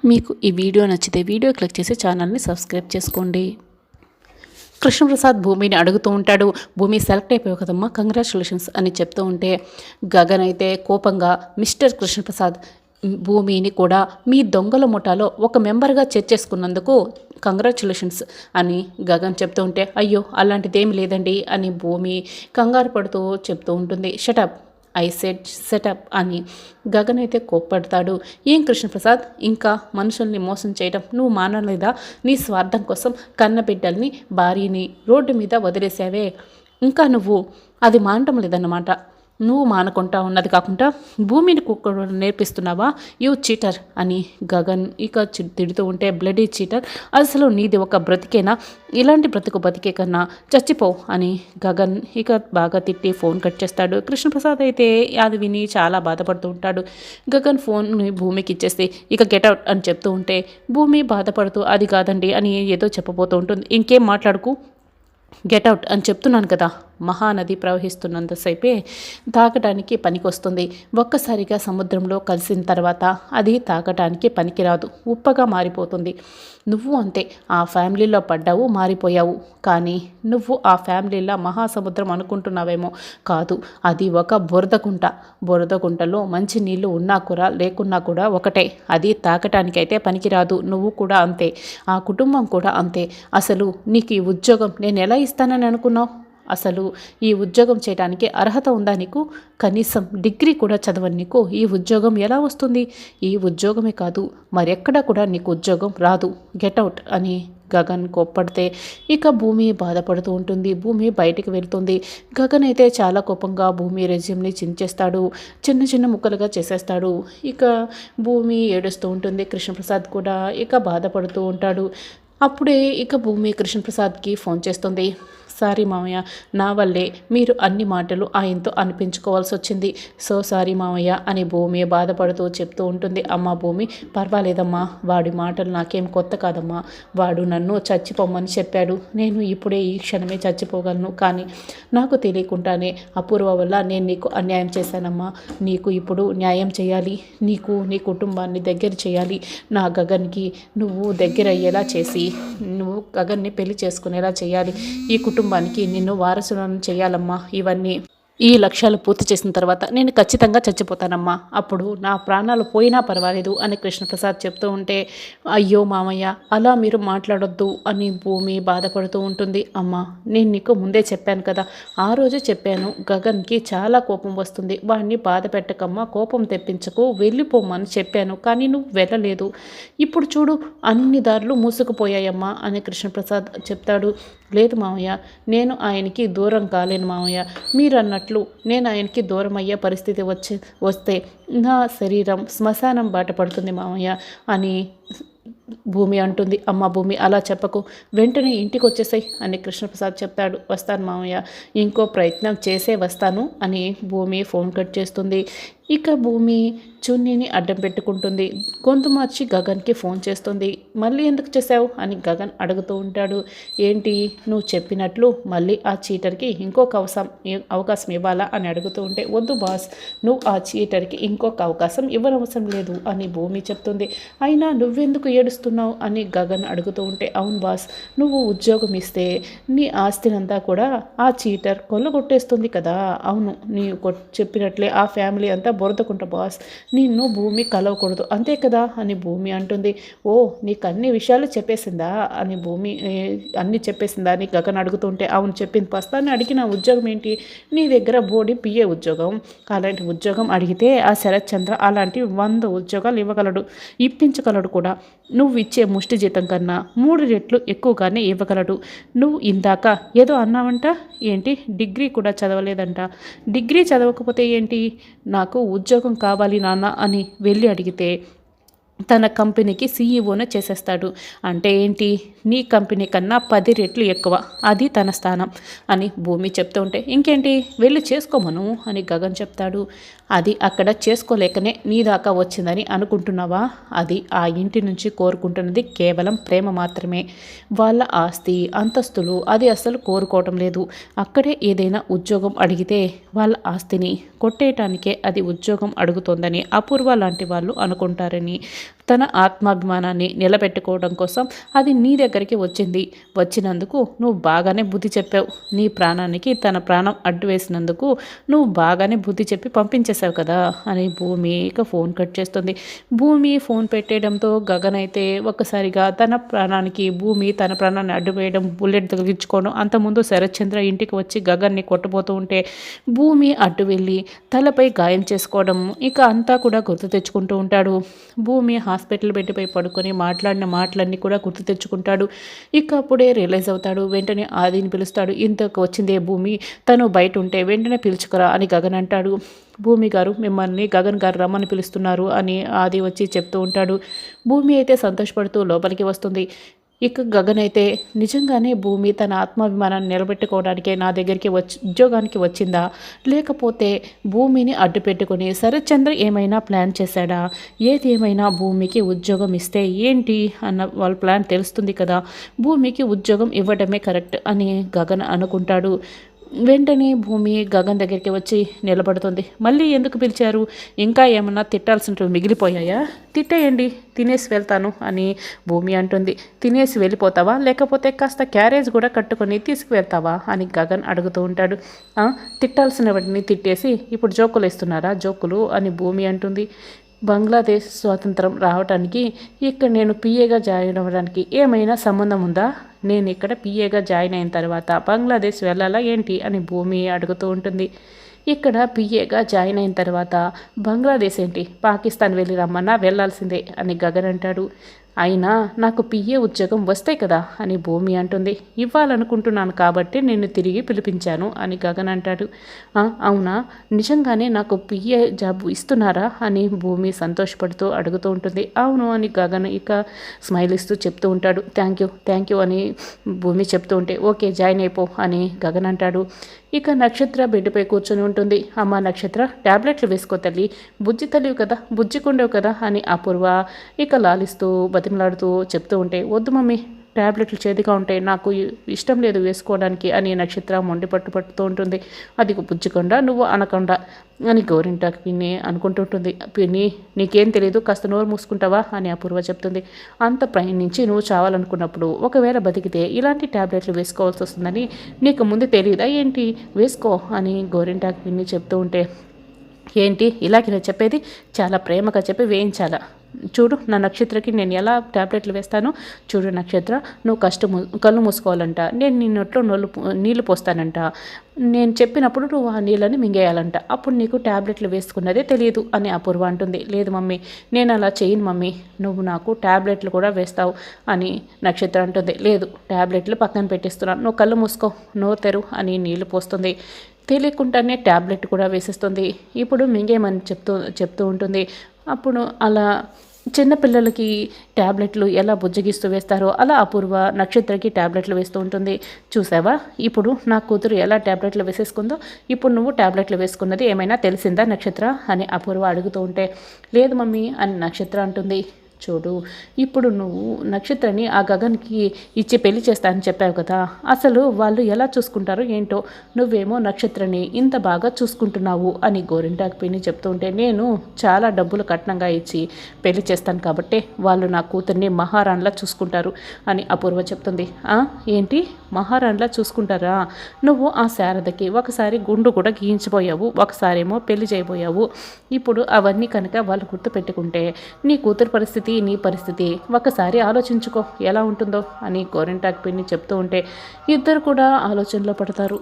మీకు ఈ వీడియో నచ్చితే వీడియో క్లిక్ చేసి ఛానల్ని సబ్స్క్రైబ్ చేసుకోండి. కృష్ణప్రసాద్ భూమిని అడుగుతూ ఉంటాడు. భూమి సెలెక్ట్ అయిపోయావు కదమ్మా, కంగ్రాచులేషన్స్ అని చెప్తూ ఉంటే గగన్ అయితే కోపంగా మిస్టర్ కృష్ణప్రసాద్ భూమిని కూడా మీ దొంగల ముఠాలో ఒక మెంబర్గా చేర్చేసుకున్నందుకు కంగ్రాచులేషన్స్ అని గగన్ చెప్తూ ఉంటే అయ్యో అలాంటిదేమి లేదండి అని భూమి కంగారు పడుతూ చెప్తూ ఉంటుంది. షటప్ ఐ సెట్ సెటప్ అని గగన్ అయితే కోప్పడతాడు. ఏం కృష్ణప్రసాద్, ఇంకా మనుషుల్ని మోసం చేయడం నువ్వు మానలేదా? నీ స్వార్థం కోసం కన్నబిడ్డల్ని భార్యని రోడ్డు మీద వదిలేసావే, ఇంకా నువ్వు అది మానటం లేదన్నమాట. నువ్వు మానకుండా ఉన్నది కాకుండా భూమిని కుక్క నేర్పిస్తున్నావా? యూ చీటర్ అని గగన్ ఇక తిడుతూ ఉంటే బ్లడీ చీటర్, అసలు నీది ఒక బ్రతికేనా? ఇలాంటి బ్రతుకు బతికే కన్నా చచ్చిపో అని గగన్ ఇక బాగా తిట్టి ఫోన్ కట్ చేస్తాడు. కృష్ణప్రసాద్ అయితే అది విని చాలా బాధపడుతూ ఉంటాడు. గగన్ ఫోన్ని భూమికి ఇచ్చేసి ఇక గెట్అవుట్ అని చెప్తూ ఉంటే భూమి బాధపడుతూ అది కాదండి అని ఏదో చెప్పబోతూ ఉంటుంది. ఇంకేం మాట్లాడుకు, గెట్అవుట్ అని చెప్తున్నాను కదా. మహానది ప్రవహిస్తున్నంతసేపే తాగటానికి పనికొస్తుంది. ఒక్కసారిగా సముద్రంలో కలిసిన తర్వాత అది తాగటానికి పనికిరాదు, ఉప్పగా మారిపోతుంది. నువ్వు అంతే, ఆ ఫ్యామిలీలో పడ్డావు, మారిపోయావు. కానీ నువ్వు ఆ ఫ్యామిలీలో మహాసముద్రం అనుకుంటున్నావేమో, కాదు, అది ఒక బురదగుంట. బురదగుంటలో మంచి నీళ్లు ఉన్నా కూడా లేకున్నా కూడా ఒకటే, అది తాగటానికైతే పనికిరాదు. నువ్వు కూడా అంతే, ఆ కుటుంబం కూడా అంతే. అసలు నీకు ఈ ఉద్యోగం నేను ఎలా ఇస్తానని అనుకున్నావు? అసలు ఈ ఉద్యోగం చేయడానికి అర్హత ఉందా నీకు? కనీసం డిగ్రీ కూడా చదవని నీకు ఈ ఉద్యోగం ఎలా వస్తుంది? ఈ ఉద్యోగమే కాదు, మరెక్కడా కూడా నీకు ఉద్యోగం రాదు. గెట్అవుట్ అని గగన్ కోప్పడితే ఇక భూమి బాధపడుతూ ఉంటుంది. భూమి బయటికి వెళ్తుంది. గగన్ అయితే చాలా కోపంగా భూమి రెజ్యూమ్ని చించేస్తాడు, చిన్న చిన్న ముక్కలుగా చేసేస్తాడు. ఇక భూమి ఏడుస్తూ ఉంటుంది. కృష్ణప్రసాద్ కూడా ఇక బాధపడుతూ ఉంటాడు. అప్పుడే ఇక భూమి కృష్ణప్రసాద్కి ఫోన్ చేస్తుంది. సారీ మామయ్య, నా వల్లే మీరు అన్ని మాటలు ఆయనతో అనిపించుకోవాల్సి వచ్చింది. సో సారీ మామయ్య అని భూమి బాధపడుతూ చెప్తూ ఉంటుంది. అమ్మ భూమి, పర్వాలేదమ్మా, వాడి మాటలు నాకేం కొత్త కాదమ్మా. వాడు నన్ను చచ్చిపోమని చెప్పాడు. నేను ఇప్పుడే ఈ క్షణమే చచ్చిపోగలను. కానీ నాకు తెలియకుండానే అపూర్వ వల్ల నేను నీకు అన్యాయం చేశానమ్మా. నీకు ఇప్పుడు న్యాయం చేయాలి. నీకు నీ కుటుంబాన్ని దగ్గర చేయాలి. నా గగన్కి నువ్వు దగ్గర అయ్యేలా చేసి నువ్వు గగన్ని పెళ్లి చేసుకునేలా చేయాలి. ఈ కుటుంబానికి నిన్ను వారసులను చేయాలమ్మా. ఇవన్నీ ఈ లక్ష్యాలు పూర్తి చేసిన తర్వాత నేను ఖచ్చితంగా చచ్చిపోతానమ్మా. అప్పుడు నా ప్రాణాలు పోయినా పర్వాలేదు అని కృష్ణప్రసాద్ చెప్తూ ఉంటే అయ్యో మామయ్య, అలా మీరు మాట్లాడొద్దు అని భూమి బాధపడుతూ ఉంటుంది. అమ్మా, నేను నీకు ముందే చెప్పాను కదా, ఆ రోజే చెప్పాను, గగన్కి చాలా కోపం వస్తుంది, వాడిని బాధ పెట్టకమ్మా, కోపం తెప్పించకు, వెళ్ళిపోమని చెప్పాను. కానీ నువ్వు వెళ్ళలేదు. ఇప్పుడు చూడు, అన్ని దారులు మూసుకుపోయాయమ్మా అని కృష్ణప్రసాద్ చెప్తాడు. లేదు మామయ్య, నేను ఆయనకి దూరం కాలేను మామయ్య. మీరు అన్నట్లు నేను ఆయనకి దూరం అయ్యే పరిస్థితి వస్తే నా శరీరం శ్మశానం బాట పడుతుంది మామయ్య అని భూమి అంటుంది. అమ్మ భూమి, అలా చెప్పకు, వెంటనే ఇంటికి వచ్చేసాయి అని కృష్ణప్రసాద్ చెప్తాడు. వస్తాను మామయ్య, ఇంకో ప్రయత్నం చేసే వస్తాను అని భూమి ఫోన్ కట్ చేస్తుంది. ఇక భూమి చున్నీని అడ్డం పెట్టుకుంటుంది. గొంతు మార్చి గగన్కి ఫోన్ చేస్తుంది. మళ్ళీ ఎందుకు చేసావు అని గగన్ అడుగుతూ ఉంటాడు. ఏంటి, నువ్వు చెప్పినట్లు మళ్ళీ ఆ చీటర్కి ఇంకొక అవకాశం ఇవ్వాలా అని అడుగుతూ ఉంటే వద్దు బాస్, నువ్వు ఆ చీటర్కి ఇంకొక అవకాశం ఇవ్వనవసరం లేదు అని భూమి చెప్తుంది. అయినా నువ్వెందుకు ఏడుస్తున్నావు అని గగన్ అడుగుతూ ఉంటే అవును బాస్, నువ్వు ఉద్యోగం ఇస్తే నీ ఆస్తినంతా కూడా ఆ చీటర్ కొల్లగొట్టేస్తుంది కదా. అవును, నీ చెప్పినట్లే ఆ ఫ్యామిలీ అంతా బురదకుంట బాస్, నిన్ను భూమి కలవకూడదు అంతే కదా అని భూమి అంటుంది. ఓ, నీకు అన్ని విషయాలు చెప్పేసిందా అని భూమి అన్నీ చెప్పేసిందా అని గగన్ అడుగుతుంటే అవును చెప్పింది పస్తాన్ని అడిగిన ఉద్యోగం ఏంటి? నీ దగ్గర బోడి పిఏ ఉద్యోగం. అలాంటి ఉద్యోగం అడిగితే ఆ శరత్ చంద్ర అలాంటి 100 ఉద్యోగాలు ఇవ్వగలడు, ఇప్పించగలడు కూడా. నువ్వు ఇచ్చే ముష్టి జీతం కన్నా 3 రెట్లు ఎక్కువగానే ఇవ్వగలడు. నువ్వు ఇందాక ఏదో అన్నావంట, ఏంటి డిగ్రీ కూడా చదవలేదంట. డిగ్రీ చదవకపోతే ఏంటి, నాకు ఉద్యోగం కావాలి నాన్న అని వెళ్ళి అడిగితే తన కంపెనీకి సీఈఓనే చేసేస్తాడు. అంటే ఏంటి, నీ కంపెనీ కన్నా 10 రెట్లు ఎక్కువ, అది తన స్థానం అని భూమి చెప్తూ ఉంటే ఇంకేంటి వెళ్ళి చేసుకోమను అని గగన్ చెప్తాడు. అది అక్కడ చేసుకోలేకనే నీ దాకా వచ్చిందని అనుకుంటున్నావా? అది ఆ ఇంటి నుంచి కోరుకుంటున్నది కేవలం ప్రేమ మాత్రమే. వాళ్ళ ఆస్తి అంతస్తులు అది అస్సలు కోరుకోవటం లేదు. అక్కడే ఏదైనా ఉద్యోగం అడిగితే వాళ్ళ ఆస్తిని కొట్టేయటానికే అది ఉద్యోగం అడుగుతోందని అపూర్వ లాంటి వాళ్ళు అనుకుంటారని, తన ఆత్మాభిమానాన్ని నిలబెట్టుకోవడం కోసం అది నీ దగ్గరికి వచ్చింది. వచ్చినందుకు నువ్వు బాగానే బుద్ధి చెప్పావు. నీ ప్రాణానికి తన ప్రాణం అడ్డు వేసినందుకు నువ్వు బాగానే బుద్ధి చెప్పి పంపించేశావు కదా అని భూమి ఇక ఫోన్ కట్ చేస్తుంది. భూమి ఫోన్ పెట్టేయడంతో గగన్ అయితే ఒక్కసారిగా తన ప్రాణాన్ని అడ్డు వేయడం, బుల్లెట్ తగిలించుకోవడం, అంతకుముందు శరత్చంద్ర ఇంటికి వచ్చి గగన్ని కొట్టబోతూ ఉంటే భూమి అడ్డు వెళ్ళి తలపై గాయం చేసుకోవడం ఇక అంతా కూడా గుర్తు తెచ్చుకుంటూ ఉంటాడు. భూమి హాస్పిటల్ బెడ్పై పడుకొని మాట్లాడిన మాటలన్నీ కూడా గుర్తు తెచ్చుకుంటాడు. ఇక అప్పుడే రియలైజ్ అవుతాడు. వెంటనే ఆదిని పిలుస్తాడు. ఇంతకు వచ్చిందే భూమి, తను బయట ఉంటే వెంటనే పిలుచుకురా అని గగన్ అంటాడు. భూమి గారు మిమ్మల్ని గగన్ గారు రమ్మని పిలుస్తున్నారు అని ఆది వచ్చి చెప్తూ ఉంటాడు. భూమి అయితే సంతోషపడుతూ లోపలికి వస్తుంది. ఇక గగన్ అయితే నిజంగానే భూమి తన ఆత్మాభిమానాన్ని నిలబెట్టుకోవడానికే నా దగ్గరికి ఉద్యోగానికి వచ్చిందా, లేకపోతే భూమిని అడ్డు పెట్టుకుని శరత్చంద్ర ఏమైనా ప్లాన్ చేశాడా? ఏది ఏమైనా భూమికి ఉద్యోగం ఇస్తే ఏంటి అన్న వాళ్ళ ప్లాన్ తెలుస్తుంది కదా, భూమికి ఉద్యోగం ఇవ్వడమే కరెక్ట్ అని గగన్ అనుకుంటాడు. వెంటనే భూమి గగన్ దగ్గరికి వచ్చి నిలబడుతుంది. మళ్ళీ ఎందుకు పిలిచారు? ఇంకా ఏమన్నా తిట్టాల్సినవి మిగిలిపోయాయా? తిట్టేయండి, తినేసి వెళ్తాను అని భూమి అంటుంది. తినేసి వెళ్ళిపోతావా, లేకపోతే కాస్త క్యారేజ్ కూడా కట్టుకొని తీసుకువెళ్తావా అని గగన్ అడుగుతూ ఉంటాడు. తిట్టాల్సినవన్నీ తిట్టేసి ఇప్పుడు జోకులు వేస్తున్నారా జోకులు అని భూమి అంటుంది. బంగ్లాదేశ్ స్వాతంత్రం రావడానికి ఇక్కడ నేను పిఏగా జాయిన్ అవ్వడానికి ఏమైనా సంబంధం ఉందా? నేను ఇక్కడ పిఏగా జాయిన్ అయిన తర్వాత బంగ్లాదేశ్ వెళ్ళాలా ఏంటి అని భూమి అడుగుతూ ఉంటుంది. ఇక్కడ పిఏగా జాయిన్ అయిన తర్వాత బంగ్లాదేశ్ ఏంటి, పాకిస్తాన్ వెళ్ళి రమ్మన్నా వెళ్ళాల్సిందే అని గగన్ అంటాడు. అయినా నాకు పిఏ ఉద్యోగం వస్తే కదా అని భూమి అంటుంది. ఇవ్వాలనుకుంటున్నాను కాబట్టి నేను తిరిగి పిలిపించాను అని గగన్ అంటాడు. అవునా, నిజంగానే నాకు పిఏ జాబ్ ఇస్తున్నారా అని భూమి సంతోషపడుతూ అడుగుతూ ఉంటుంది. అవును అని గగన్ ఇక స్మైల్ ఇస్తూ చెప్తూ ఉంటాడు. థ్యాంక్ యూ అని భూమి చెప్తూ ఉంటే ఓకే జాయిన్ అయిపో అని గగన్ అంటాడు. ఇక నక్షత్ర బెడ్పై కూర్చొని ఉంటుంది. అమ్మ నక్షత్ర, ట్యాబ్లెట్లు వేసుకో తల్లి, బుజ్జి తల్లివి కదా, బుజ్జికుండేవు కదా అని అపూర్వ ఇక లాలిస్తూ బతిమలాడుతూ చెప్తూ ఉంటే వద్దు మమ్మీ, ట్యాబ్లెట్లు చేదుగా ఉంటాయి, నాకు ఇష్టం లేదు వేసుకోవడానికి అని నక్షత్ర మొండి పట్టుతూ ఉంటుంది. అది పుచ్చుకుండా నువ్వు అనకుండా అని గోరింటాకు పిన్ని అనుకుంటుంటుంది. పిన్ని నీకేం తెలియదు, కాస్త నోరు మూసుకుంటావా అని అపూర్వ చెప్తుంది. అంత ప్రయాణించి నువ్వు చావాలనుకున్నప్పుడు ఒకవేళ బతికితే ఇలాంటి ట్యాబ్లెట్లు వేసుకోవాల్సి వస్తుందని నీకు ముందు తెలియదా ఏంటి, వేసుకో అని గోరింటాకు పిన్ని చెప్తూ ఉంటే ఏంటి ఇలాగే చెప్పేది, చాలా ప్రేమగా చెప్పి వేయించాలా, చూడు నా నక్షత్రకి నేను ఎలా ట్యాబ్లెట్లు వేస్తాను, చూడు నక్షత్ర నువ్వు కళ్ళు మూసుకోవాలంట, నేను నీ నోట్లో నీళ్ళు పోస్తానంట, నేను చెప్పినప్పుడు నువ్వు ఆ నీళ్ళని మింగేయాలంట, అప్పుడు నీకు ట్యాబ్లెట్లు వేసుకున్నదే తెలియదు అని అపూర్వ అంటుంది. లేదు మమ్మీ, నేను అలా చేయను మమ్మీ, నువ్వు నాకు ట్యాబ్లెట్లు కూడా వేస్తావు అని నక్షత్ర అంటుంది. లేదు, ట్యాబ్లెట్లు పక్కన పెట్టిస్తున్నాను, నువ్వు కళ్ళు మూసుకో, నోరు తెరు అని నీళ్లు పోస్తుంది. తెలియకుండానే ట్యాబ్లెట్ కూడా వేసేస్తుంది. ఇప్పుడు మింగేమని చెప్తూ ఉంటుంది. అప్పుడు అలా చిన్నపిల్లలకి ట్యాబ్లెట్లు ఎలా బుజ్జగిస్తూ వేస్తారో అలా అపూర్వ నక్షత్రకి ట్యాబ్లెట్లు వేస్తూ ఉంటుంది. చూసావా, ఇప్పుడు నా కూతురు ఎలా ట్యాబ్లెట్లు వేసేసుకుందో, ఇప్పుడు నువ్వు ట్యాబ్లెట్లు వేసుకున్నది ఏమైనా తెలిసిందా నక్షత్ర అని అపూర్వ అడుగుతూ ఉంటే లేదు మమ్మీ అని నక్షత్ర అంటుంది. చూడు, ఇప్పుడు నువ్వు నక్షత్రని ఆ గగన్కి ఇచ్చి పెళ్లి చేస్తానని చెప్పావు కదా, అసలు వాళ్ళు ఎలా చూసుకుంటారో ఏంటో, నువ్వేమో నక్షత్రని ఇంత బాగా చూసుకుంటున్నావు అని గోరింటాకు పిన్ని చెప్తూ ఉంటే నేను చాలా డబ్బులు కట్నంగా ఇచ్చి పెళ్లి చేస్తాను కాబట్టి వాళ్ళు నా కూతుర్ని మహారాణిలా చూసుకుంటారు అని అపూర్వ చెప్తుంది. ఏంటి మహారాణిలా చూసుకుంటారా? నువ్వు ఆ శారదకి ఒకసారి గుండు కూడా గీయించిపోయావు, ఒకసారేమో పెళ్లి చేయబోయావు. ఇప్పుడు అవన్నీ కనుక వాళ్ళు గుర్తుపెట్టుకుంటే నీ కూతురు పరిస్థితి నీ పరిస్థితి ఒకసారి ఆలోచించుకో ఎలా ఉంటుందో అని గోరింటాకు పిన్ని చెప్తూ ఉంటే ఇద్దరు కూడా ఆలోచనలో పడతారు.